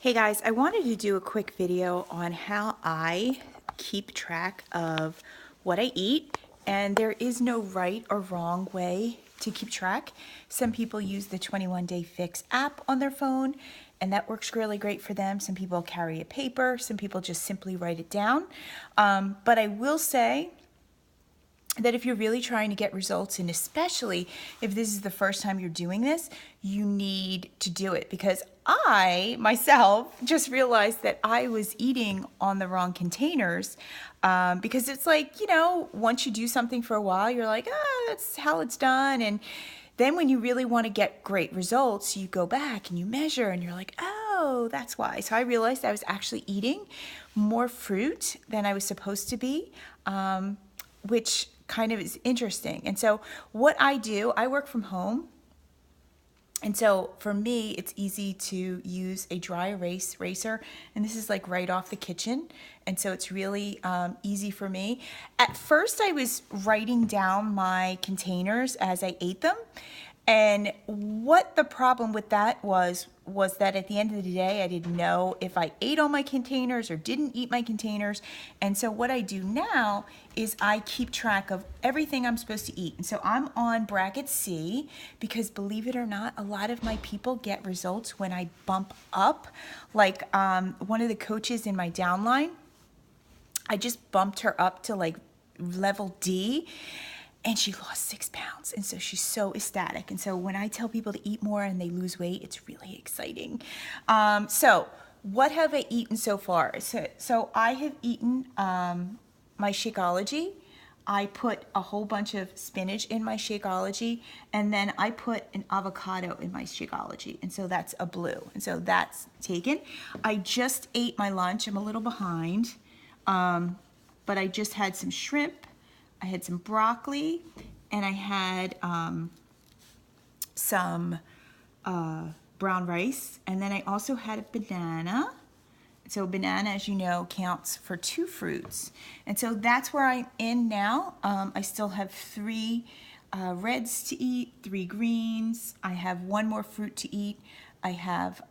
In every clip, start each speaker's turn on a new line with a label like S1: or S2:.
S1: Hey guys, I wanted to do a quick video on how I keep track of what I eat, and there is no right or wrong way to keep track. Some people use the 21 Day Fix app on their phone, and that works really great for them. Some people carry a paper, some people just simply write it down. But I will say that if you're really trying to get results, and especially if this is the first time you're doing this, you need to do it, because I myself just realized that I was eating on the wrong containers, because it's like, once you do something for a while, you're like, that's how it's done. And then when you really want to get great results, you go back and you measure and you're like, oh, that's why. So I realized I was actually eating more fruit than I was supposed to be, which kind of is interesting. And so what I do, I work from home. And so for me, it's easy to use a dry erase eraser. And this is like right off the kitchen. And so it's really easy for me. At first, I was writing down my containers as I ate them. And what the problem with that was that at the end of the day, I didn't know if I ate all my containers or didn't eat my containers. And so what I do now is I keep track of everything I'm supposed to eat. And so I'm on bracket C, because believe it or not, a lot of my people get results when I bump up. Like one of the coaches in my downline, I just bumped her up to like level D, and she lost 6 pounds. And so she's so ecstatic. And so when I tell people to eat more and they lose weight, it's really exciting. So what have I eaten so far? So I have eaten my Shakeology. I put a whole bunch of spinach in my Shakeology, and then I put an avocado in my Shakeology. And so that's a blue. And so that's taken. I just ate my lunch. I'm a little behind, but I just had some shrimp. I had some broccoli, and I had some brown rice, and then I also had a banana. So banana, as you know, counts for 2 fruits. And so that's where I'm in now. I still have 3 reds to eat, 3 greens. I have 1 more fruit to eat. I have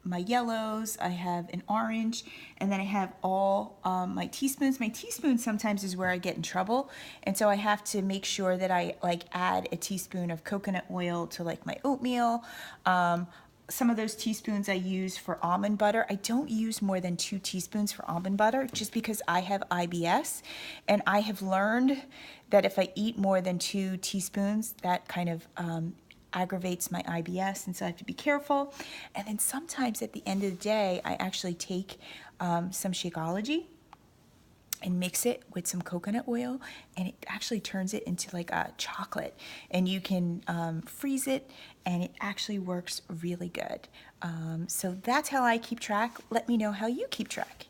S1: my yellows, I have an orange, and then I have all my teaspoons. My teaspoon sometimes is where I get in trouble, and so I have to make sure that I like add a teaspoon of coconut oil to like my oatmeal. Some of those teaspoons I use for almond butter. I don't use more than 2 teaspoons for almond butter, just because I have IBS, and I have learned that if I eat more than 2 teaspoons, that kind of aggravates my IBS, and so I have to be careful. And then sometimes at the end of the day, I actually take some Shakeology and mix it with some coconut oil, and it actually turns it into like a chocolate, and you can freeze it, and it actually works really good. So that's how I keep track. Let me know how you keep track.